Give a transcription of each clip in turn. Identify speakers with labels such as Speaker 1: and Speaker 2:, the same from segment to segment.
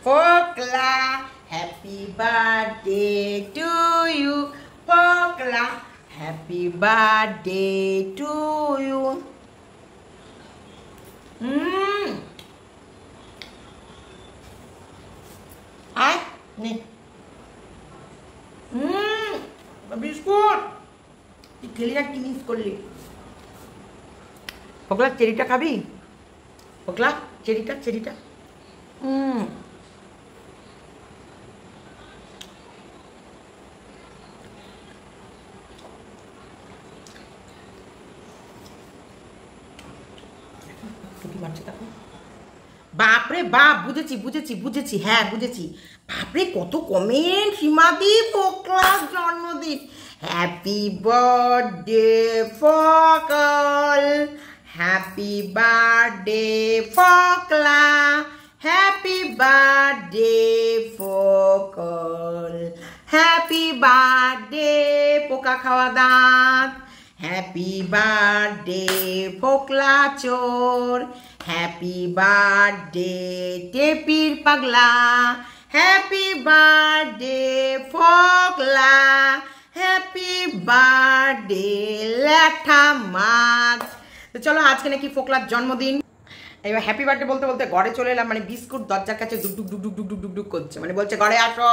Speaker 1: Fokla, happy birthday to you. Fokla, happy birthday to you. আয় নে biscuit তুই খেলি না কি মিস করলি ফোকলা চেরিটা খাবি ফোকলা চেরিটা বাপরে বাপ বুঝেছি হ্যাঁ বুঝেছি বাপরে কত কমেন্ট সীমাদি ফোকলার জন্মদিন হ্যাপি বার্থডে ফোকল হ্যাপি বার্থডে ফোকলা হ্যাপি বার্থডে ফোকল হ্যাপি বার্থডে পোকা খাওয়া দাঁত হ্যাপি বার্থডে ফোকলা চোর হ্যাপি বার্থডে টেপির পাগলা হ্যাপি বার্থডে ফোকলা হ্যাপি বার্থডে ল্যাঠা মাছ। তো চলো আজকে নাকি ফোকলার জন্মদিন। এবার হ্যাপি বার্থডে বলতে বলতে ঘরে চলে এলাম, মানে বিস্কুট দরজার কাছে ডুক ডুক ডুক ডুক ডুক ডুক ডুক করছে, মানে বলছে ঘরে আসো,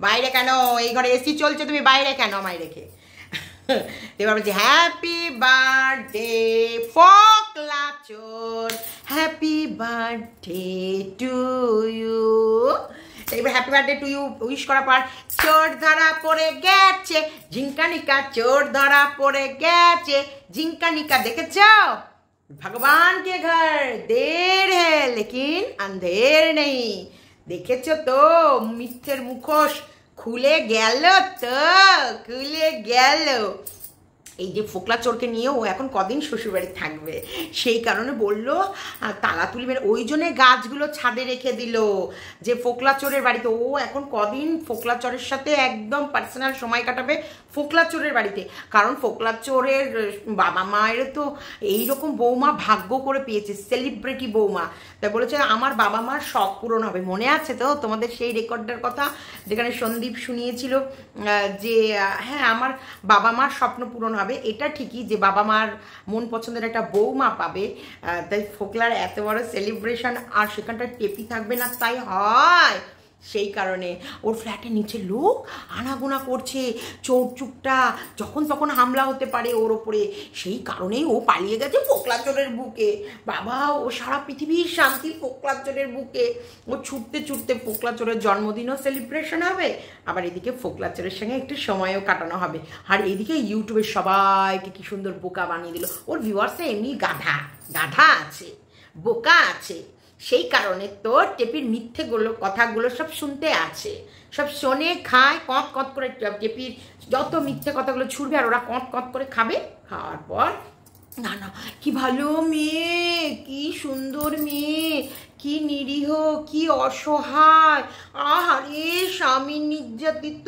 Speaker 1: বাইরে কেন, এই ঘরে এসি চলছে, তুমি বাইরে কেন আমায় রেখে। এবার বলছি হ্যাপি বার্থডে ফোকলা চোর হ্যাপি বার্থডে টু ইউ। এবার happy birthday to you wish করার পর চোর ধরা পড়ে গেছে ঝিঙ্কানিকা, চোর ধরা পড়ে গেছে ঝিঙ্কানিকা। দেখেছ ভগবান কে ঘর দের है लेकिन अंधेर नहीं। দেখেছ তো মিথ্যের মুখোশ খুলে গেল, তো খুলে গেল। এই যে ফোকলা চোরকে নিয়ে ও এখন কদিন শ্বশুরবাড়ি থাকবে, সেই কারণে বললো তালা তুলি মেরে, ওই জন্যে গাছগুলো ছাদে রেখে দিল যে ফোকলা চোরের বাড়িতে ও এখন কদিন ফোকলা চোরের সাথে একদম পার্সোনাল সময় কাটাবে ফোকলা চোরের বাড়িতে। কারণ ফোকলা চোরের বাবা মায়ের তো এইরকম বৌমা ভাগ্য করে পেয়েছে, সেলিব্রিটি বৌমা। তাই বলেছে আমার বাবা মার শখ পূরণ হবে। মনে আছে তো তোমাদের সেই রেকর্ডটার কথা যেখানে সন্দীপ শুনিয়েছিল যে হ্যাঁ আমার বাবা মার স্বপ্ন পূরণ হবে। এটা ঠিকই যে বাবা মার মন পছন্দের একটা বৌমা পাবে, তাই ফোকলার এত বড় সেলিব্রেশন, আর সেখানটা টেপি থাকবে না তাই হয়। সেই কারণে ওর ফ্ল্যাটের নিচে লোক আনাগোনা করছে, চোর চুপটা যখন তখন হামলা হতে পারে ওর ওপরে, সেই কারণেই ও পালিয়ে গেছে ফোকলা চোরের বুকে। বাবা ও সারা পৃথিবীর শান্তি ফোকলা চোরের বুকে। ও ছুটতে ছুটতে ফোকলা চোরের জন্মদিনও সেলিব্রেশন হবে, আবার এদিকে ফোকলা চোরের সঙ্গে একটু সময়ও কাটানো হবে, আর এদিকে ইউটিউবের সবাইকে কি সুন্দর বোকা বানিয়ে দিল। ওর ভিউয়ার্সে এমনি গাধা আছে, বোকা আছে, সেই কারণে তোর টেপির মিথ্যেগুলো কথাগুলো সব শুনতে আছে, সব শোনে খায়, কঁত কঁত করে টেপির যত মিথ্যে কথাগুলো ছুড়বে আর ওরা কঁত কঁত করে খাবে। খাওয়ার পর না না কি ভালো মেয়ে, কি সুন্দর মেয়ে, কি নিরীহ, কি অসহায়, আহারে স্বামী নির্যাতিত,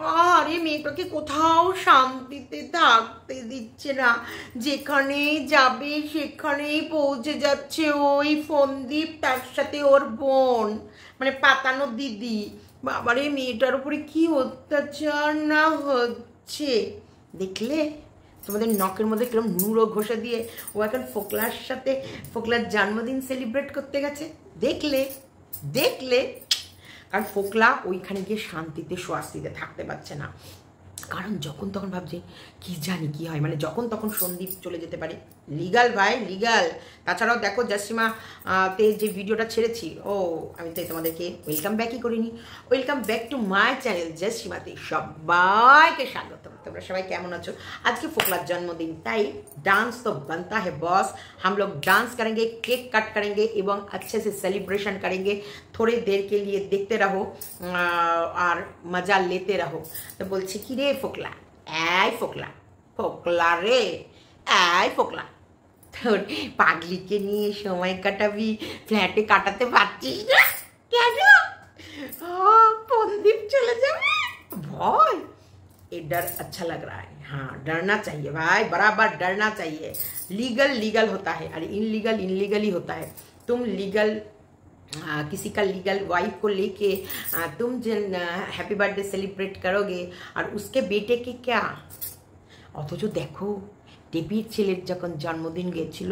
Speaker 1: আহারে মেয়েটাকে কোথাও শান্তিতে থাকতে দিচ্ছে না, যেখানেই যাবে সেখানেই পৌঁছে যাচ্ছে ওই ফন্দীপ, তার সাথে ওর বোন মানে পাতানো দিদি। বাবারে মেয়েটার উপরে কি অত্যাচার না হচ্ছে দেখলে, তোমাদের নখের মধ্যে কিরকম নুড়ো ঘষে দিয়ে ও এখন ফোকলার সাথে ফোকলার জন্মদিন সেলিব্রেট করতে গেছে। দেখলে কারণ ফোকলা ওইখানে গিয়ে শান্তিতে স্বস্তিতে থাকতে পারছে না, কারণ যখন তখন ভাবছে কি জানি কি হয়, মানে যখন তখন সন্দীপ চলে যেতে পারে। লিগাল ভাই লিগাল। তাছাড়াও দেখো জাসিমা তে যে ভিডিওটা ছেড়েছি, ও আমি তো তোমাদেরকে ওয়েলকাম ব্যাকই করিনি। Welcome back to my channel জাসিমাতে সবাইকে স্বাগত। তোমরা সবাই কেমন আছো? আজকে ফোকলার জन्मदिन, ताई डांस तो बनता है बॉस। हम लोग डांस करेंगे, केक कट करेंगे एवं अच्छे से सेलिब्रेशन करेंगे। थोड़ी देर के लिए देखते रहो और मजा लेते रहो। तो बोलছি কি রে ফোকলা, এই ফোকলা, ফোকলা রে, এই ফোকলা, তোর পাগলিকে নিয়ে সময় কাটাবি, ফ্ল্যাটে কাটাতে পারছিস না কেন? ফন্দীপ চলে যাবে ভয়। ये डर अच्छा लग रहा है। हाँ डरना चाहिए भाई, बराबर डरना चाहिए। लीगल लीगल होता है और इनलीगल इनलीगल ही होता है। तुम लीगल किसी का लीगल वाइफ को लेके तुम जिन हैप्पी बर्थडे सेलिब्रेट करोगे और उसके बेटे के क्या। অথচ দেখো টেপির ছেলের যখন জন্মদিন গেছিল,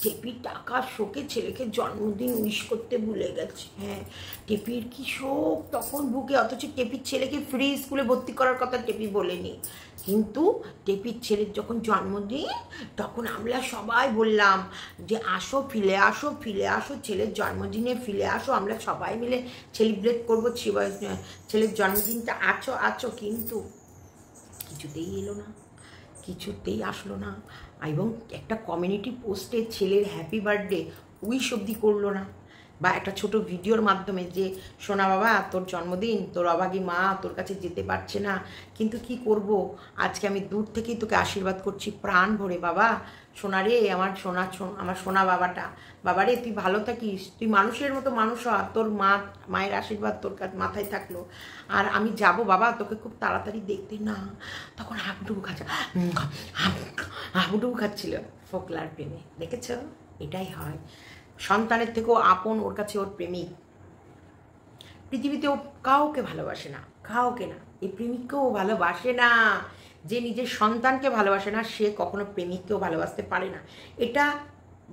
Speaker 1: টেপির টাকা শোকে ছেলেকে জন্মদিন উইশ করতে ভুলে গেছে। হ্যাঁ, টেপির কি শোক তখন বুকে, অথচ টেপির ছেলেকে ফ্রি স্কুলে ভর্তি করার কথা টেপি বলেনি। কিন্তু টেপির ছেলের যখন জন্মদিন, তখন আমরা সবাই বললাম যে আসো ফিরে আসো, ফিরে আসো, ছেলের জন্মদিনে ফিরে আসো, আমরা সবাই মিলে সেলিব্রেট করবো ছেলের জন্মদিনটা, আছো আছো। কিন্তু কিছুতেই এলো না, কিছুতেই আসলো না, এবং একটা কমিউনিটি পোস্টে ছেলের হ্যাপি বার্থডে উইশ অবধি করলো না, বা একটা ছোট ভিডিওর মাধ্যমে যে সোনা বাবা তোর জন্মদিন, তোর অভাগী মা তোর কাছে যেতে পারছে না, কিন্তু কি করব, আজকে আমি দূর থেকেই তোকে আশীর্বাদ করছি প্রাণ ভরে। বাবা সোনা রে, আমার সোনা, আমার সোনা বাবাটা, বাবা রে তুই ভালো থাকিস, তুই মানুষের মতো মানুষ হ, তোর মায়ের আশীর্বাদ তোর কাছে মাথায় থাকলো, আর আমি যাব বাবা তোকে খুব তাড়াতাড়ি দেখতে। না, তখন হাবুডুবু হাবুডুবু খাচ্ছিল ফোকলার প্রেমে। দেখেছ, এটাই হয়, সন্তানের থেকেও আপন ওর কাছে ওর প্রেমিক। পৃথিবীতেও কাউকে ভালোবাসে না, কাউকে না, এই প্রেমিককেও ভালোবাসে না। যে নিজের সন্তানকে ভালোবাসে না সে কখনো প্রেমিককেও ভালোবাসতে পারে না। এটা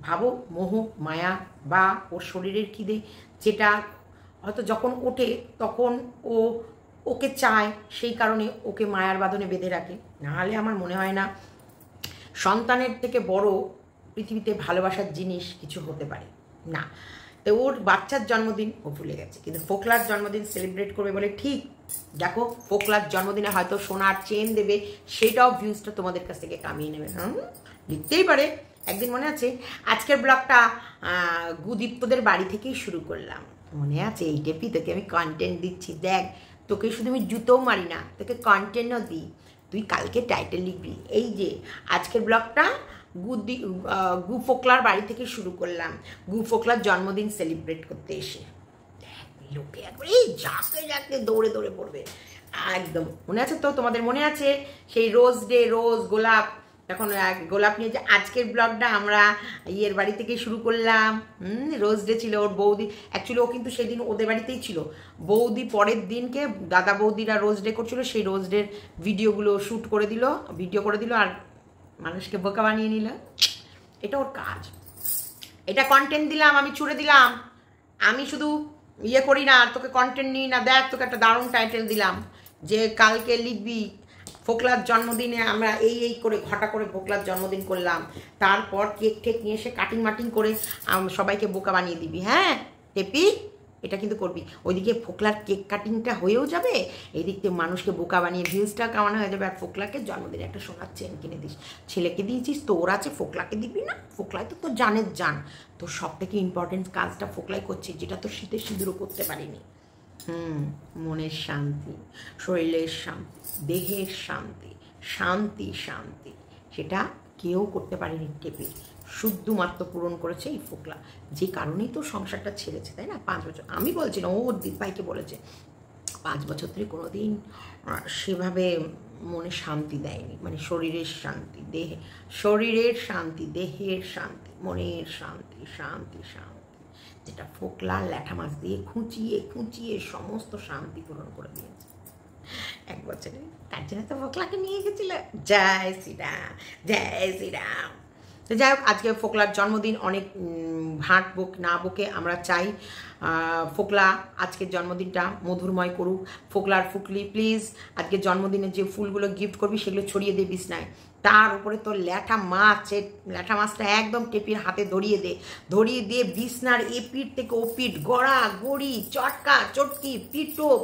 Speaker 1: ভাবো, মোহ মায়া বা ওর শরীরের খিদে, যেটা হয়তো যখন ওঠে তখন ওকে চায়, সেই কারণে ওকে মায়ার বাঁধনে বেঁধে রাখে। নাহলে আমার মনে হয় না সন্তানের থেকে বড় পৃথিবীতে ভালোবাসার জিনিস কিছু হতে পারে না। তো ওর বাচ্চার জন্মদিন ও ভুলে গেছে, কিন্তু ফোকলার জন্মদিন সেলিব্রেট করবে বলে ঠিক। দেখো, ফোকলার জন্মদিনে হয়তো সোনার চেন দেবে, সেটাও ভিউজটা তোমাদের কাছ থেকে কামিয়ে নেবে। লিখতেই পারে। একদিন মনে আছে, আজকের ব্লগটা গুদীপ্তদের বাড়ি থেকেই শুরু করলাম, মনে আছে? এই টেপি তোকে আমি কন্টেন্ট দিচ্ছি, দেখ তোকে শুধু আমি জুতোও মারি না, তোকে কন্টেন্টও দিই, তুই কালকে টাইটেল লিখবি। এই যে আজকের ব্লগটা গু ফোকলার বাড়ি থেকে শুরু করলাম, গু ফোকলার জন্মদিন সেলিব্রেট করতে এসে লোকে একবার এই যাকে যাকে দৌড়ে দৌড়ে পড়বে। একদম মনে আছে তো, তোমাদের মনে আছে সেই রোজ ডে, রোজ গোলাপ, তখন গোলাপ নিয়ে যে আজকের ব্লগটা আমরা ইয়ের বাড়ি থেকে শুরু করলাম। রোজ ডে ছিল, ওর বৌদি, অ্যাকচুয়ালি ও কিন্তু সেদিন ওদের বাড়িতেই ছিল। বৌদি পরের দিনকে দাদা বৌদিরা রোজ ডে করছিল, সেই রোজ ডের ভিডিও করে দিল আর মানুষকে বোকা বানিয়ে নিল। এটা ওর কাজ, এটা কন্টেন্ট দিলাম, আমি ছুড়ে দিলাম, আমি শুধু ইয়ে করি না, তোকে কন্টেন্ট নিই না। দেখ তোকে একটা দারুণ টাইটেল দিলাম যে কালকে লিখবি ফোকলার জন্মদিনে আমরা এই করে ঘটা করে ফোকলার জন্মদিন করলাম, তারপর কেক টেক নিয়ে এসে কাটিং মাটিং করে সবাইকে বোকা বানিয়ে দিবি। হ্যাঁ টেপি, এটা কিন্তু করবি। ওইদিকে ফোকলার কেক কাটিংটা হয়েও যাবে, এইদিক থেকে মানুষকে বোকা বানিয়ে ভিউজটা কামানো হয়ে যাবে, আর ফোকলাকে জন্মদিনে একটা সোনার চেন কিনে দিস। ছেলেকে দিয়েছিস, তোর আছে, ফোকলাকে দিবি না? ফোকলাই তো তোর জানের জান, তোর সব থেকে ইম্পর্টেন্ট কাজটা ফোকলাই করছিস, যেটা তোর শীতের সিঁদুরও করতে পারিনি। মনের শান্তি, শরীরের শান্তি, দেহের শান্তি, শান্তি শান্তি, সেটা কেউ করতে পারেনি টেপি, শুধুমাত্র পূরণ করেছে এই ফোকলা। যে কারণেই তো সংসারটা ছেড়েছে, তাই না? 5 বছর, আমি বলছি না, ও দীপভাইকে বলেছে 5 বছর ধরে কোনোদিন সেভাবে মনে শান্তি দেয়নি, মানে শরীরের শান্তি, শরীরের শান্তি, দেহের শান্তি, মনের শান্তি, শান্তি শান্তি, যেটা ফোকলা ল্যাঠা মাছ দিয়ে খুঁচিয়ে খুঁচিয়ে সমস্ত শান্তি পূরণ করে দিয়েছে 1 বছরে। তার জন্য তো ফোকলাকে নিয়ে গেছিল। জয় শ্রীরাম, জয় শ্রীরাম। তো যাই হোক, আজকে ফোকলার জন্মদিন, অনেক ভাট বোক না বকে আমরা চাই ফোকলা আজকের জন্মদিনটা মধুরময় করুক। ফোকলার ফুকলি প্লিজ আজকে জন্মদিনে যে ফুলগুলো গিফট করবি সেগুলো ছড়িয়ে দে বিছনায়, তার উপরে তোর ল্যাঠা মাছটা একদম টেপির হাতে ধরিয়ে দিয়ে বিছনার এপিট থেকে ওপিট, গড়া গড়ি, চটকা চটকি,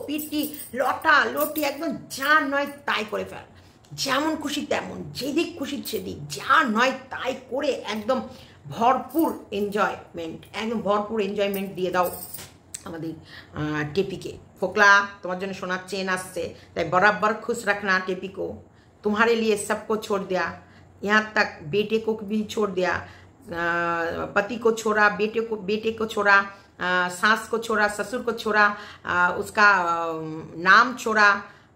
Speaker 1: পিটি, লটা লটি, একদম যা নয় তাই করে ফেল, যেমন খুশি তেমন, যেদিক খুশি সেদিক, যা নয় তাই করে একদম ভরপুর এনজয়মেন্ট দিয়ে দাও আমাদের টেপিকে। फोकला तुम्हारे जन सोना चेन आसছে তাই बराबर खुश रखना टेपी को। तुम्हारे लिए सबको छोड़ दिया, यहाँ तक बेटे को भी छोड़ दिया, पति को छोड़ा, बेटे को छोड़ा, सास को छोड़ा, ससुर को छोड़ा, उसका नाम छोड़ा,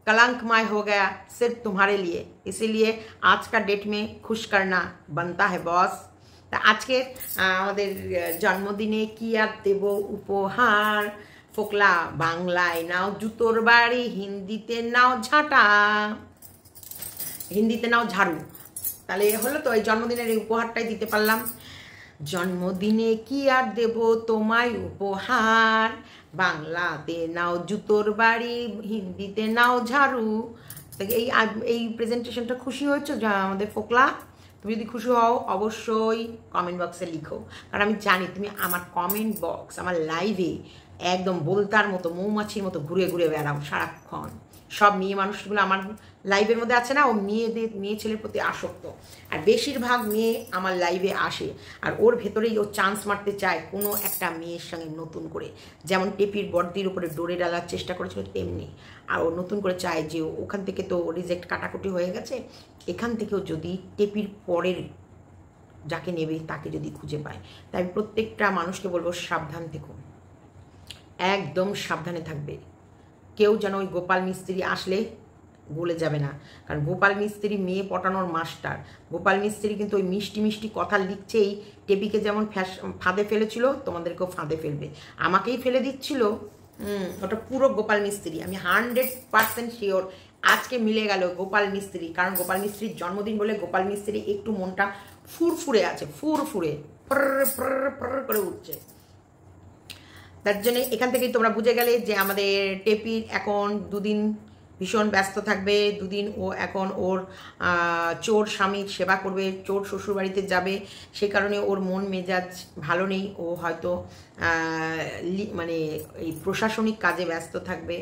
Speaker 1: कलंकमय हो गया सिर्फ तुम्हारे लिए। इसीलिए आज का डेट में खुश करना बनता है बॉस। তা আজকের আমাদের জন্মদিনে কি আর দেব উপহার, ফোকলা বাংলায় নাও জুতোর বাড়ি, হিন্দিতে নাও ঝাঁটা, হিন্দিতে নাও ঝাড়ু। তাহলে হলো তো, এই জন্মদিনের এই উপহারটাই দিতে পারলাম। জন্মদিনে কি আর দেব তোমায় উপহার, বাংলাতে নাও জুতোর বাড়ি, হিন্দিতে নাও ঝাড়ু। এই এই প্রেজেন্টেশনটা খুশি হয়েছো আমাদের ফোকলা? তুমি যদি খুশি হও অবশ্যই কমেন্ট বক্সে লিখো, কারণ আমি জানি তুমি আমার কমেন্ট বক্স, আমার লাইভে একদম বলতার মতো মৌমাছির মতো ঘুরে ঘুরে বেড়াও সারাক্ষণ। সব মেয়ে মানুষগুলো আমার লাইভের মধ্যে আছে না, ও মেয়ে ছেলের প্রতি আসক্ত, আর বেশিরভাগ মেয়ে আমার লাইভে আসে আর ওর ভেতরেই ও চান্স মারতে চায় কোনো একটা মেয়ের সঙ্গে নতুন করে, যেমন টেপির বর্দির উপরে ডোরে ডালার চেষ্টা করেছিল তেমনি। আর ও নতুন করে চায় যে ওখান থেকে তো রিজেক্ট কাটাকুটি হয়ে গেছে, এখান থেকেও যদি টেপির পরের যাকে নেবে তাকে যদি খুঁজে পায়। তাই প্রত্যেকটা মানুষকে বলবো সাবধান থেকো, একদম সাবধানে থাকবে। কেউ যেন ওই গোপাল মিস্ত্রি আসলে গলে যাবে না, কারণ গোপাল মিস্ত্রি মেয়ে পটানোর মাস্টার। গোপাল মিস্ত্রি কিন্তু ওই মিষ্টি মিষ্টি কথা লিখছেই, টেপিকে যেমন ফাঁদে ফেলেছিল তোমাদেরকেও ফাঁদে ফেলবে, আমাকেই ফেলে দিচ্ছিল। ওটা পুরো গোপাল মিস্ত্রি, আমি 100% শিওর। আজকে মিলে গেল গোপাল মিস্ত্রি, কারণ গোপাল মিস্ত্রির জন্মদিন বলে গোপাল মিস্ত্রি একটু মনটা ফুরফুরে আছে, ফুরফুরে করে উঠছে। তার জন্য এখান থেকেই তোমরা বুঝে গেলে যে আমাদের টেপির এখন দুদিন ভীষণ ব্যস্ত থাকবে। দুদিন ও এখন ওর চোর স্বামীর সেবা করবে, চোর শ্বশুরবাড়িতে যাবে, সে কারণে ওর মন মেজাজ ভালো নেই। ও হয়তো মানে এই প্রশাসনিক কাজে ব্যস্ত থাকবে।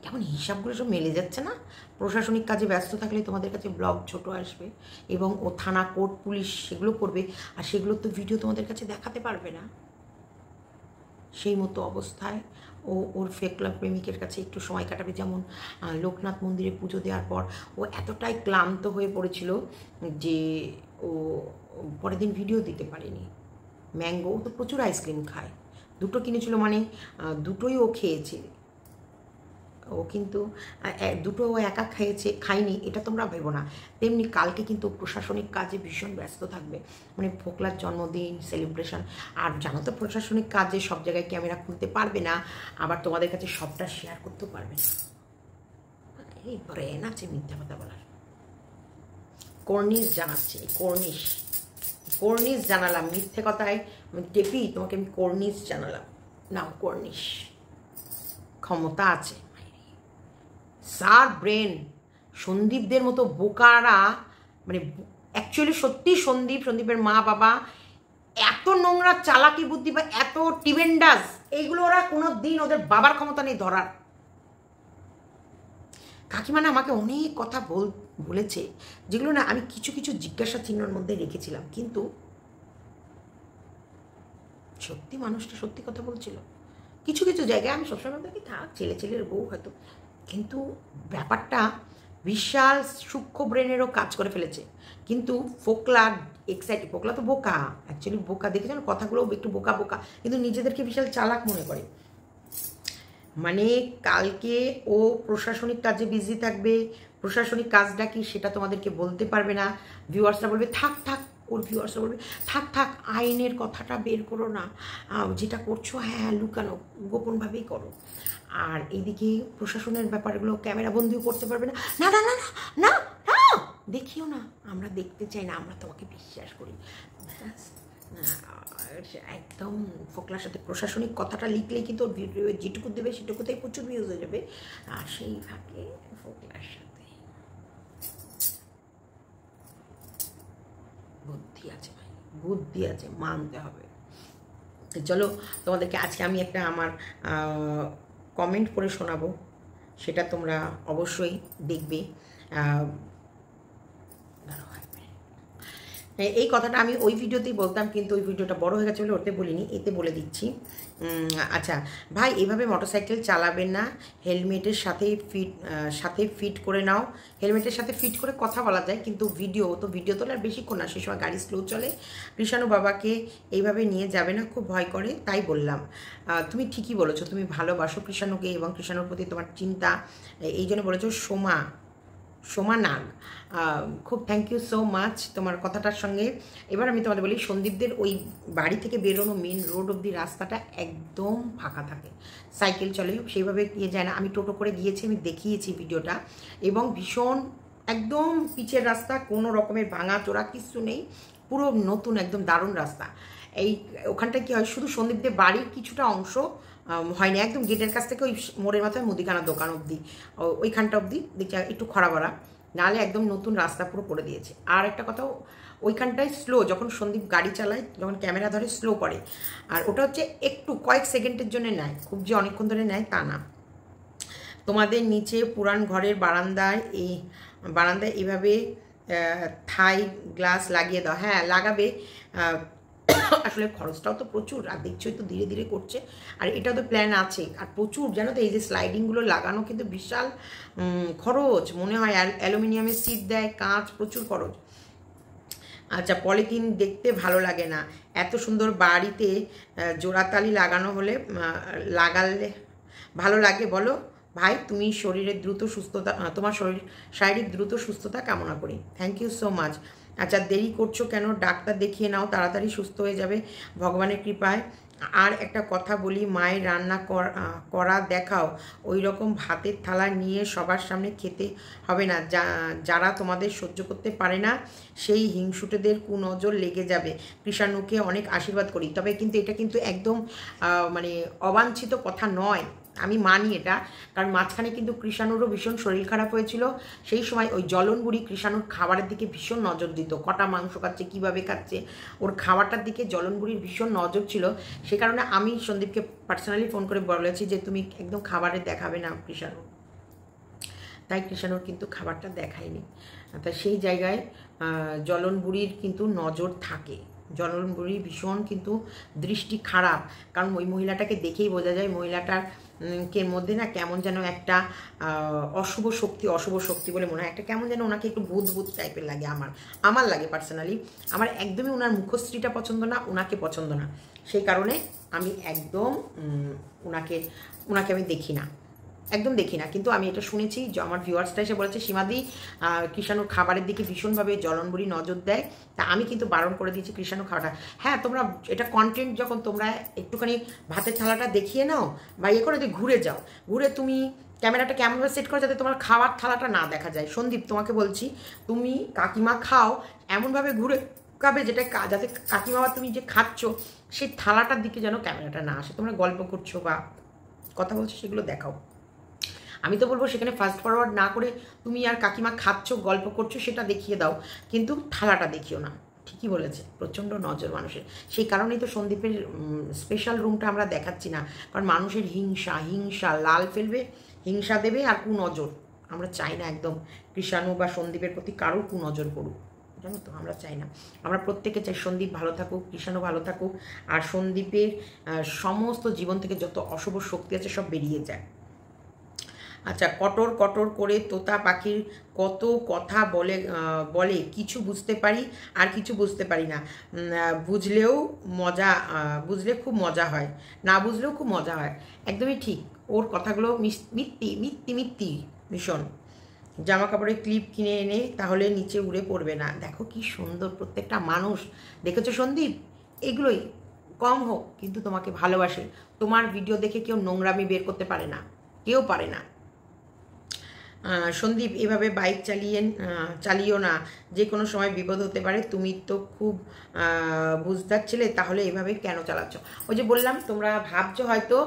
Speaker 1: কেমন হিসাবগুলো সব মেলে যাচ্ছে না? প্রশাসনিক কাজে ব্যস্ত থাকলে তোমাদের কাছে ব্লগ ছোট আসবে এবং ও থানা কোর্ট পুলিশ সেগুলো করবে, আর সেগুলোর তো ভিডিও তোমাদের কাছে দেখাতে পারবে না। সেই মতো অবস্থায় ও ওর ফেকলা প্রেমিকের কাছে একটু সময় কাটাবে। যেমন লোকনাথ মন্দিরে পুজো দেওয়ার পর ও এতটাই ক্লান্ত হয়ে পড়েছিল যে ও পরের দিন ভিডিও দিতে পারেনি। ম্যাঙ্গো, ও তো প্রচুর আইসক্রিম খায়, দুটো কিনেছিল, মানে দুটোই ও খেয়েছে। ও কিন্তু দুটো ও একা খায়নি এটা তোমরা ভেবো না। তেমনি কালকে কিন্তু প্রশাসনিক কাজে ভীষণ ব্যস্ত থাকবে, মানে ফোকলার জন্মদিন সেলিব্রেশন। আর জানো তো প্রশাসনিক কাজে সব জায়গায় ক্যামেরা খুলতে পারবে না, আবার তোমাদের কাছে সবটা শেয়ার করতেও পারবে না। এই ব্রেন আছে মিথ্যা কথা বলার। কর্নিশ জানাচ্ছে, কর্নিশ জানালাম, মিথ্যে কথায় টেপি তোমাকে আমি কর্নিশ জানালাম, নাও কর্নিশ। ক্ষমতা আছে সার ব্রেন। সন্দীপদের মতো বোকারা, মানে অ্যাকচুয়ালি সত্যি সন্দীপের মা বাবা এত নোংরা চালাকি বুদ্ধি বা এত টিবেন্ডাস, এইগুলো ওরা কোনো দিন ওদের বাবার ক্ষমতা নেই ধরার। কাকিমা না আমাকে অনেক কথা বলেছে, যেগুলো না আমি কিছু কিছু জিজ্ঞাসা চিহ্নের মধ্যে রেখেছিলাম, কিন্তু সত্যি মানুষটা সত্যি কথা বলছিল। কিছু কিছু জায়গায় আমি সবসময় দেখি থাক ছেলের বউ হয়তো, কিন্তু ব্যাপারটা বিশাল সূক্ষ্ম ব্রেনেরও কাজ করে ফেলেছে। কিন্তু ফোকলা এক্সাইটেড, ফোকলা তো বোকা, অ্যাকচুয়ালি বোকা, দেখেছেন কথাগুলো একটু বোকা বোকা, কিন্তু নিজেদেরকে বিশাল চালাক মনে করে। মানে কালকে ও প্রশাসনিক কাজে বিজি থাকবে, প্রশাসনিক কাজটা কি সেটা তোমাদেরকে বলতে পারবে না। ভিউয়ার্সরা বলবে থাক, ওর ভিউয়ার্সরা বলবে থাক, আইনের কথাটা বের করো না, যেটা করছো হ্যাঁ লুকানো গোপনভাবেই করো। আর এইদিকে প্রশাসনের ব্যাপারগুলো ক্যামেরা বন্দিও করতে পারবে না। না না না না না দেখিও না, আমরা দেখতে চাই না, আমরা তোমাকে বিশ্বাস করি। একদম ফোকলার সাথে প্রশাসনিক কথাটা লিখলেই কিন্তু ওর ভিডিও যেটুকু দেবে সেটুকুতেই প্রচুর ভিউজ হয়ে যাবে। আর সেই ফাঁকে ফোকলার সাথে বুদ্ধি আছে ভাই, বুদ্ধি আছে, মানতে হবে। চলো তোমাদেরকে আজকে আমি একটা আমার কমেন্ট করে শোনাবো, সেটা তোমরা অবশ্যই দেখবে। এই কথাটা আমি ওই ভিডিওতেই বলতাম, কিন্তু ওই ভিডিওটা বড় হয়ে গেছে বলে ওতে বলিনি, এতে বলে দিচ্ছি। আচ্ছা ভাই, এভাবে মোটরসাইকেল চালাবেন না, হেলমেটের সাথে ফিট করে নাও। হেলমেটের সাথে ফিট করে কথা বলা যায়, কিন্তু ভিডিও তোলে আর বেশিক্ষণ না, সে সময় গাড়ি স্লো চলে। কৃষাণু বাবাকে এইভাবে নিয়ে যাবে না, খুব ভয় করে, তাই বললাম। তুমি ঠিকই বলেছো, তুমি ভালোবাসো কৃষাণুকে এবং কৃষাণুর প্রতি তোমার চিন্তা, এই জন্য বলেছো। সোমা সোমা নাগ, খুব থ্যাংক ইউ সো মাচ তোমার কথাটার সঙ্গে। এবার আমি তোমাদের বলি, সন্দীপদের ওই বাড়ি থেকে বেরোনো মেন রোড অব্দি রাস্তাটা একদম ফাঁকা থাকে, সাইকেল চলে, সেইভাবে গিয়ে যায় না। আমি টোটো করে গিয়েছি, আমি দেখিয়েছি ভিডিওটা, এবং ভীষণ একদম পিচের রাস্তা, কোনো রকমের ভাঙা চোরা কিছু নেই, পুরো নতুন একদম দারুণ রাস্তা। এই ওখানটায় কী হয়, শুধু সন্দীপদের বাড়ির কিছুটা অংশ হয়নি, একদম গেটের কাছ থেকে ওই মোড়ের মাথায় মুদিখানা দোকান অবধি, ওইখানটা অবধি দেখছি একটু খরা ভরা, নাহলে একদম নতুন রাস্তা পুরো করে দিয়েছে। আর একটা কথা, ওইখানটায় স্লো, যখন সন্দীপ গাড়ি চালায়, যখন ক্যামেরা ধরে স্লো করে, আর ওটা হচ্ছে একটু কয়েক সেকেন্ডের জন্য নেয়, খুব যে অনেকক্ষণ ধরে নেয় তা না। তোমাদের নিচে পুরান ঘরের বারান্দায় এইভাবে থাই গ্লাস লাগিয়ে দাও। হ্যাঁ লাগাবে, আসলে খরচটাও তো প্রচুর, আর দেখছোই তো ধীরে ধীরে করছে, আর এটাও তো প্ল্যান আছে। আর প্রচুর জানো তো, এই যে স্লাইডিংগুলো লাগানো কিন্তু বিশাল খরচ মনে হয়, আর অ্যালুমিনিয়ামের সিট দেয়, কাঁচ, প্রচুর খরচ। আচ্ছা, পলিথিন দেখতে ভালো লাগে না, এত সুন্দর বাড়িতে জোড়াতালি লাগানো হলে লাগালে ভালো লাগে বলো ভাই। তুমি শরীরের দ্রুত সুস্থতা, তোমার শারীরিক দ্রুত সুস্থতা কামনা করি। Thank you so much. আচ্ছা, দেরি করছো কেন? ডাক্তার দেখিয়ে নাও, তাড়াতাড়ি সুস্থ হয়ে যাবে ভগবানের কৃপায়। আর একটা কথা বলি, মায়ের রান্না করা দেখাও, ওই রকম ভাতের থালা নিয়ে সবার সামনে খেতে হবে না, যারা তোমাদের সহ্য করতে পারে না সেই হিংসুটেদের কুনজর লেগে যাবে। কৃষাণুকে অনেক আশীর্বাদ করি, তবে কিন্তু এটা কিন্তু একদম মানে অবাঞ্ছিত কথা নয়, আমি মানি এটা, কারণ মাঝখানে কিন্তু কৃষাণুরও ভীষণ শরীর খারাপ হয়েছিল, সেই সময় ওই জ্বলন বুড়ি কৃষাণুর খাবারের দিকে ভীষণ নজর দিত, কটা মাংস খাচ্ছে, কীভাবে খাচ্ছে, ওর খাবারটার দিকে জ্বলন বুড়ির ভীষণ নজর ছিল। সে কারণে আমি সন্দীপকে পার্সোনালি ফোন করে বলেছি যে তুমি একদম খাবারে দেখাবে না কৃষাণু, তাই কৃষাণুর কিন্তু খাবারটা দেখায়নি। তা সেই জায়গায় জ্বলন বুড়ির কিন্তু নজর থাকে, জ্বলন বুড়ির ভীষণ কিন্তু দৃষ্টি খারাপ, কারণ ওই মহিলাটাকে দেখেই বোঝা যায় মহিলাটার কের মধ্যে না কেমন যেন একটা অশুভ শক্তি বলে মনে হয়, একটা কেমন যেন ওনাকে একটু ভূত টাইপের লাগে, আমার লাগে পার্সোনালি। আমার একদমই ওনার মুখশ্রীটা পছন্দ না, ওনাকে পছন্দ না, সেই কারণে আমি একদম ওনাকে আমি দেখি না, একদম দেখি না। কিন্তু আমি এটা শুনেছি যে আমার ভিউয়ার্সটা এসে বলেছে, সীমাদি কৃষাণুর খাবারের দিকে ভীষণভাবে জ্বলনবুড়ি নজর দেয়, তা আমি কিন্তু বারণ করে দিয়েছি কৃষাণু খাওয়াটা। হ্যাঁ, তোমরা এটা কন্টেন্ট, যখন তোমরা একটুখানি ভাতের থালাটা দেখিয়ে নাও বা ইয়ে করে ঘুরে যাও, ঘুরে তুমি ক্যামেরাটা কেমনভাবে সেট করো যাতে তোমার খাওয়ার থালাটা না দেখা যায়। সন্দীপ, তোমাকে বলছি, তুমি কাকিমা খাও এমনভাবে ঘুরে খাবে যেটা, যাতে কাকিমা বা তুমি যে খাচ্ছ সেই থালাটার দিকে যেন ক্যামেরাটা না আসে। তোমরা গল্প করছো বা কথা বলছো সেগুলো দেখাও। আমি তো বলবো সেখানে ফাস্ট ফরওয়ার্ড না করে তুমি আর কাকিমা খাচ্ছ, গল্প করছো, সেটা দেখিয়ে দাও, কিন্তু থালাটা দেখিও না। ঠিকই বলেছে, প্রচণ্ড নজর মানুষের, সেই কারণেই তো সন্দীপের স্পেশাল রুমটা আমরা দেখাচ্ছি না, কারণ মানুষের হিংসা লাল ফেলবে, হিংসা দেবে, আর কুনজর আমরা চাই না একদম কৃষাণু বা সন্দীপের প্রতি কারোর কুনজর পড়ুক, জানো তো, আমরা চাই না। আমরা প্রত্যেকে চাই সন্দীপ ভালো থাকুক, কৃষাণু ভালো থাকুক, আর সন্দীপের সমস্ত জীবন থেকে যত অশুভ শক্তি আছে সব বেরিয়ে যায়। আচ্ছা, কটর কটর করে তোতা পাখির কত কথা বলে কিছু বুঝতে পারি আর কিছু বুঝতে পারি না, বুঝলে খুব মজা হয়, না বুঝলেও খুব মজা হয়। একদমই ঠিক, ওর কথাগুলো মিথ্যি ভীষণ। জামা কাপড়ের ক্লিপ কিনে এনে তাহলে নিচে উড়ে পড়বে না। দেখো কি সুন্দর প্রত্যেকটা মানুষ, দেখেছো সন্দীপ, এগুলোই কম হোক কিন্তু তোমাকে ভালোবাসে। তোমার ভিডিও দেখে কেউ নোংরামি বের করতে পারে না, কেউ পারে না। সন্দীপ, এভাবে বাইক চালিও না, যে কোনো সময় বিপদ হতে পারে, তুমি তো খুব বুঝদার ছেলে, তাহলে এভাবে কেন চালাচ্ছ? ওই যে বললাম, তোমরা ভাবছো হয়তো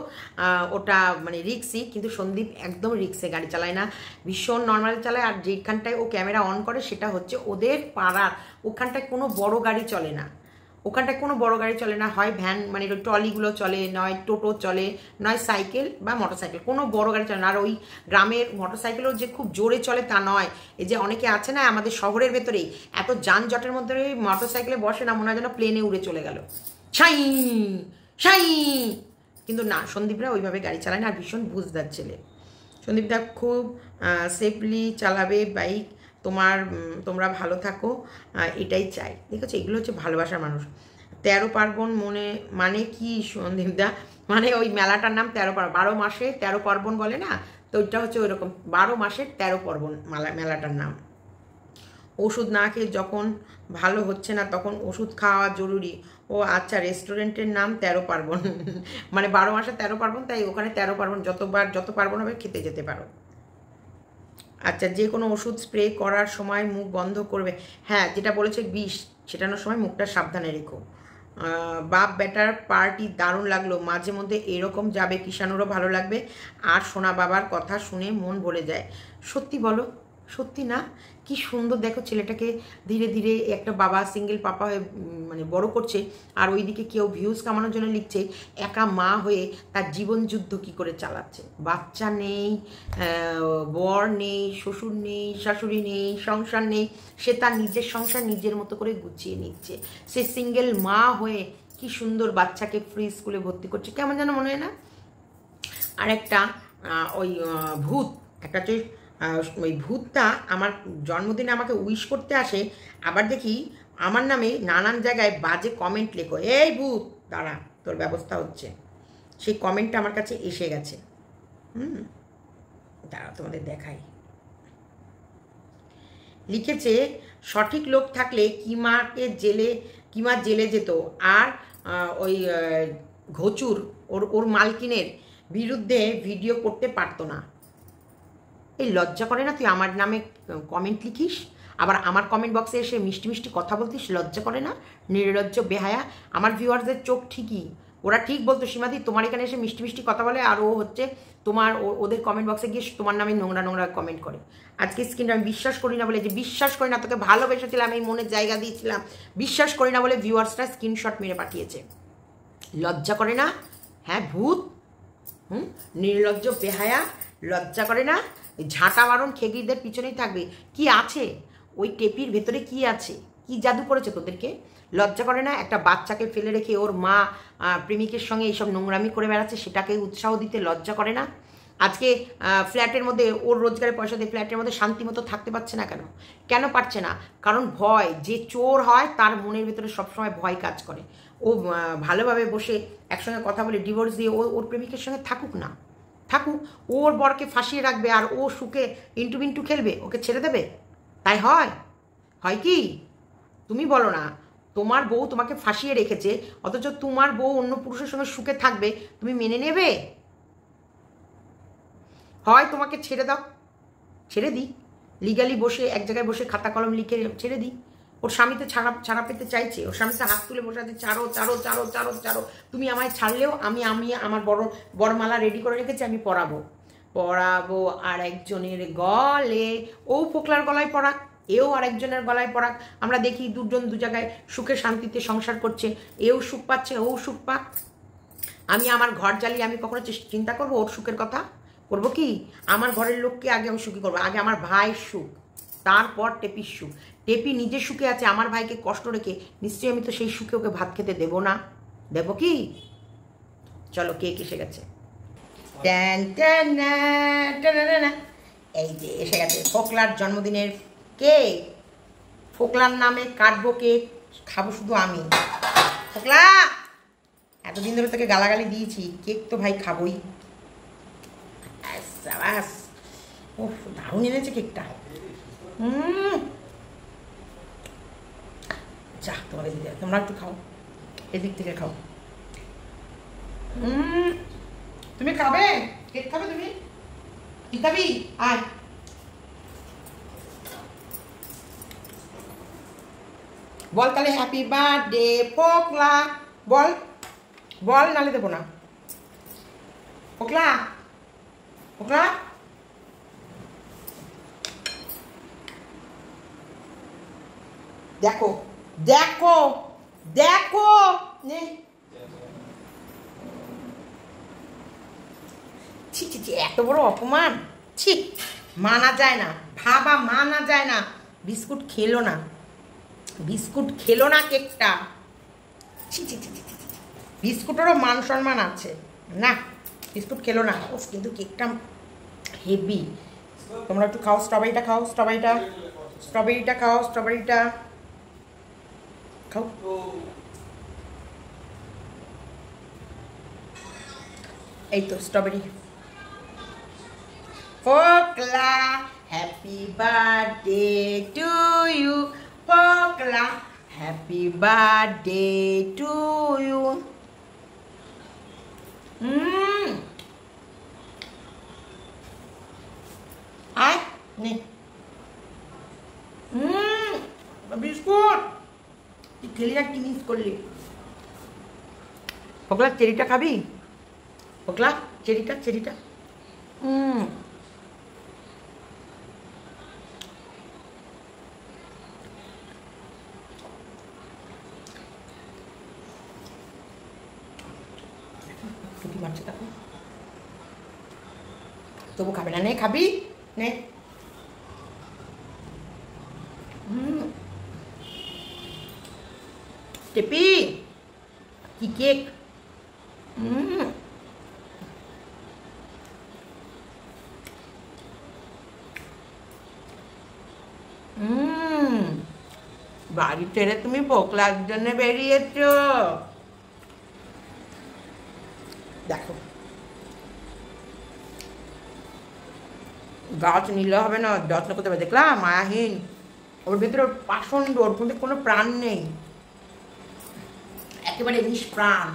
Speaker 1: ওটা মানে রিক্সি, কিন্তু সন্দীপ একদম রিক্সে গাড়ি চালায় না, ভীষণ নর্মালি চালায়। আর যেখানটায় ও ক্যামেরা অন করে সেটা হচ্ছে ওদের পাড়ার, ওখানটায় কোনো বড় গাড়ি চলে না, ওখানটায় কোনো বড় গাড়ি চলে না, হয় ভ্যান মানে ট্রলিগুলো চলে, নয় টোটো চলে, নয় সাইকেল বা মোটরসাইকেল, কোনো বড় গাড়ি চলে না। আর ওই গ্রামের মোটরসাইকেলও যে খুব জোরে চলে তা নয়, এই যে অনেকে আছে না আমাদের শহরের ভেতরেই এত যানজটের মধ্যে মোটরসাইকেলে বসে না, মনে হয় যেন প্লেনে উড়ে চলে গেল, সাই সাই। কিন্তু না, সন্দীপরা ওইভাবে গাড়ি চালায় না, আর ভীষণ বুঝদার ছেলে। সন্দীপদা খুব সেফলি চালাবে বাইক, তোমরা ভালো থাকো, এটাই চাই। দেখেছো, এগুলো হচ্ছে ভালোবাসার মানুষ। 13 পার্বণ মানে কি সন্দীপদা? মানে ওই মেলাটার নাম 13 পার্বণ, 12 মাসে 13 পার্বণ বলে না, তো ওইটা হচ্ছে ওই রকম 12 মাসের 13 পার্বণ মেলাটার নাম। ওষুধ না খেয়ে যখন ভালো হচ্ছে না তখন ওষুধ খাওয়া জরুরি। ও আচ্ছা, রেস্টুরেন্টের নাম 13 পার্বণ, মানে 12 মাসে 13 পার্বণ, তাই ওখানে 13 পার্বণ, যত পার্বণ হবে খেতে যেতে পারো। আচ্ছা, যে কোনো ওষুধ স্প্রে করার সময় মুখ বন্ধ করবে। হ্যাঁ, যেটা বলেছে বিষ ছেটানোর সময় মুখটা সাবধানে রেখো। বাপ বেটার পার্টি দারুণ লাগলো, মাঝে মধ্যে এরকম যাবে, কিষাণুরও ভালো লাগবে, আর সোনা বাবার কথা শুনে মন ভরে যায়। সত্যি বলো, সত্যি না? কি সুন্দর দেখো ছেলেটাকে ধীরে ধীরে একটা বাবা সিঙ্গেল পাপা হয়ে মানে বড় করছে, আর ওইদিকে কেউ ভিউজ কামানোর জন্য লিখছে একা মা হয়ে তার জীবন যুদ্ধ কি করে চালাচ্ছে। বাচ্চা নেই, বর নেই, শ্বশুর নেই, শাশুড়ি নেই, সংসার নেই, সে তার নিজের সংসার নিজের মতো করে গুছিয়ে নিচ্ছে। সে সিঙ্গেল মা হয়ে কি সুন্দর বাচ্চাকে ফ্রি স্কুলে ভর্তি করছে, কেমন যেন মনে হয় না? আর একটা ওই ভূত, একটা হচ্ছে ওই ভূতটা আমার জন্মদিনে আমাকে উইশ করতে আসে, আবার দেখি আমার নামে নানান জায়গায় বাজে কমেন্ট লেখো। এই ভূত, দাঁড়া, তোর ব্যবস্থা হচ্ছে। সেই কমেন্টটা আমার কাছে এসে গেছে। দাঁড়া, তোমাদের দেখাই। লিখেছে, সঠিক লোক থাকলে কিমা জেলে যেত, আর ওই ঘচুর ওর মালকিনের বিরুদ্ধে ভিডিও করতে পারতো না। এই লজ্জা করে না তুই আমার নামে কমেন্ট লিখিস, আবার আমার কমেন্ট বক্সে এসে মিষ্টি মিষ্টি কথা বলতিস? লজ্জা করে না? নির্লজ্জ বেহায়া। আমার ভিউয়ার্সদের চোখ ঠিকই, ওরা ঠিক বলতো সীমাদি তোমার এখানে এসে মিষ্টি মিষ্টি কথা বলে, আর ও হচ্ছে তোমার ওদের কমেন্ট বক্সে গিয়ে তোমার নামে নোংরা নোংরা কমেন্ট করে। আজকে স্ক্রিনটা আমি বিশ্বাস করি না বলে, যে বিশ্বাস করি না, তোকে ভালোবেসেছিলাম, এই মনের জায়গা দিয়েছিলাম, বিশ্বাস করি না বলে ভিউয়ার্সরা স্ক্রিনশট মেরে পাঠিয়েছে। লজ্জা করে না? হ্যাঁ ভূত, নির্লজ্জ বেহায়া, লজ্জা করে না? ঝাঁটা মারণ খেগিরদের পিছনেই থাকবে। কি আছে ওই টেপির ভেতরে? কি আছে? কি জাদু করেছে তোদেরকে? লজ্জা করে না? একটা বাচ্চাকে ফেলে রেখে ওর মা প্রেমিকের সঙ্গে এইসব নোংরামি করে বেড়াচ্ছে, সেটাকে উৎসাহ দিতে লজ্জা করে না? আজকে ফ্ল্যাটের মধ্যে ওর রোজগারের পয়সা দিয়ে ফ্ল্যাটের মধ্যে শান্তি মতো থাকতে পারছে না কেন? কেন পারছে না? কারণ ভয়। যে চোর হয় তার মনের ভেতরে সবসময় ভয় কাজ করে। ও ভালোভাবে বসে একসঙ্গে কথা বলে ডিভোর্স দিয়ে ওর প্রেমিকের সঙ্গে থাকুক না, থাকুক, ওর বরকে ফাঁসিয়ে রাখবে, আর ও সুখে ইন্টু বিন্টু খেলবে, ওকে ছেড়ে দেবে? তাই হয়? হয় কি? তুমি বলো না, তোমার বউ তোমাকে ফাঁসিয়ে রেখেছে, অথচ তোমার বউ অন্য পুরুষের সঙ্গে সুখে থাকবে, তুমি মেনে নেবে? হয় তোমাকে ছেড়ে দাও, ছেড়ে দিই, লিগালি বসে এক জায়গায় বসে খাতা কলম লিখে ছেড়ে দিই। ওর স্বামীতে ছাড়া পেতে চাইছে, ওর স্বামীতে হাত তুলে বসে আছে, ছাড়ো ছাড়ো ছাড়ো ছাড়ো ছাড়ো। তুমি আমায় ছাড়লেও আমি আমার বরমালা রেডি করে রেখেছি, আমি পরাবো আর একজনের গলে। ও ফোকলার গলায় পরাক, এও আরেকজনের গলায় পরাক। আমরা দেখি দুজন দু জায়গায় সুখে শান্তিতে সংসার করছে, এও সুখ পাচ্ছে, ও সুখ পাক। আমি আমার ঘর জ্বালিয়ে আমি কখনো চিন্তা করবো ওর সুখের কথা? করবো কি? আমার ঘরের লোককে আগে আমি সুখী করবো, আগে আমার ভাইয়ের সুখ, তারপর টেপির সুখ। টেপি নিজের সুখে আছে, আমার ভাইকে কষ্ট রেখে, নিশ্চয়ই আমি তো সেই সুখে ওকে ভাত খেতে দেবো না? দেবো কি? চলো, কেক এসে গেছে। এই যে এসে গেছে ফোকলার জন্মদিনের কেক। ফোকলার নামে কাটবো কেক, খাবো শুধু আমি। ফোকলা, এতদিন ধরে তোকে গালাগালি দিয়েছি, কেক তো ভাই খাবোই। ও দারুণ এনেছে কেকটা। যা, তোমাদের দিদি, তোমরা একটু খাও, এদিক থেকে খাও। তুমি খাবে কেক? খাবে তুমি? কি খাবি? আয়। বল তাহলে হ্যাপি বার্থডে ফোকলা, বল বল, নালে দেবো না। ফোকলা, ফোকলা, দেখো দেখো দেখো, নে। ছি ছি ছি, এত বড় অপমান, ছি, মানা যায় না, ভাবা মানা যায় না। বিস্কুট খেলো না, বিস্কুট খেলো না কেকটা। ছি ছি ছি ছি, বিস্কুটেরও মান সম্মান আছে না, বিস্কুট খেলো না। ও কিন্তু কেকটা হেভি। তোমরা একটু খাও, স্ট্রবেরিটা খাও, স্ট্রবেরিটা খাও, স্ট্রবেরিটা খাও। এই তো strawberry, Pokla, happy birthday to you. Pokla, happy birthday to you. Ai, nih. Biscuit তুই খেলি না, কি মিস করলি? পকলা চেরিটা খাবি? পকলা চেরিটা চেরিটা টুকি মারছে তাকে, তবু খাবে না। নে খাবি, নে। টেপি কি কেক, বাড়ি ছেড়ে তুমি পোকলার জন্য বেরিয়েছ। দেখো গাছ নিলে হবে না, যত্ন করতে হবে। দেখলাম মায়াহীন, ওর ভিতরে পাষণ্ড, ওর মধ্যে কোনো প্রাণ নেই, একেবারে নিষ্প্রাণ।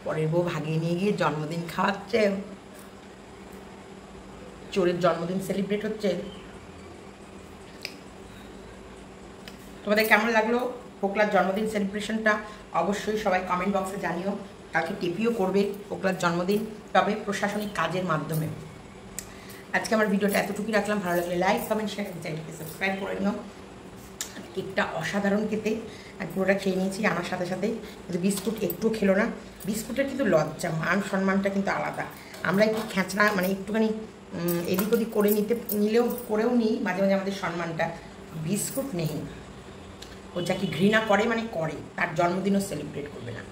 Speaker 1: পরের বউ ভাগিয়ে নিয়ে গিয়ে জন্মদিন খাওয়াচ্ছে, চোরের জন্মদিন সেলিব্রেট হচ্ছে। তোমাদের কেমন লাগলো পোকলার জন্মদিন সেলিব্রেশনটা অবশ্যই সবাই কমেন্ট বক্সে জানিও। কালকে টিপিও করবে পোকলার জন্মদিন, তবে প্রশাসনিক কাজের মাধ্যমে। আজকে আমার ভিডিওটা এতটুকুই রাখলাম। ভালো লাগলে লাইক কমেন্ট শেয়ার, চ্যানেলকে সাবস্ক্রাইব করে নিও। কেকটা অসাধারণ খেতে, আর পুরোটা খেয়ে নিয়েছি আমার সাথে সাথে, কিন্তু বিস্কুট একটু খেলো না। বিস্কুটের কিন্তু লজ্জা, মান সম্মানটা কিন্তু আলাদা। আমরা একটু খ্যাঁচড়া মানে একটুখানি এদিক ওদিক করে করেও নিই মাঝে মাঝে আমাদের সম্মানটা। বিস্কুট নেই, ও যাকে ঘৃণা করে মানে করে, তার জন্মদিনও সেলিব্রেট করবে না।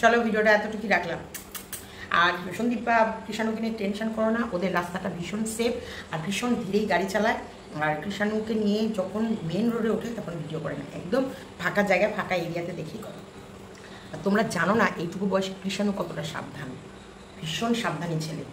Speaker 1: চলো ভিডিওটা এতটুকুই রাখলাম। আর সন্দীপ বা কৃষাণুকে নিয়ে টেনশন করো না, ওদের রাস্তাটা ভীষণ সেফ আর ভীষণ ধীরেই গাড়ি চালায়। আর কৃষাণুকে নিয়ে যখন মেন রোডে ওঠে তখন ভিডিও করে না, একদম ফাঁকা জায়গায় ফাঁকা এরিয়াতে দেখেই করো। আর তোমরা জানো না এইটুকু বয়সে কৃষাণু কতটা সাবধান, ভীষণ সাবধানী ছেলে।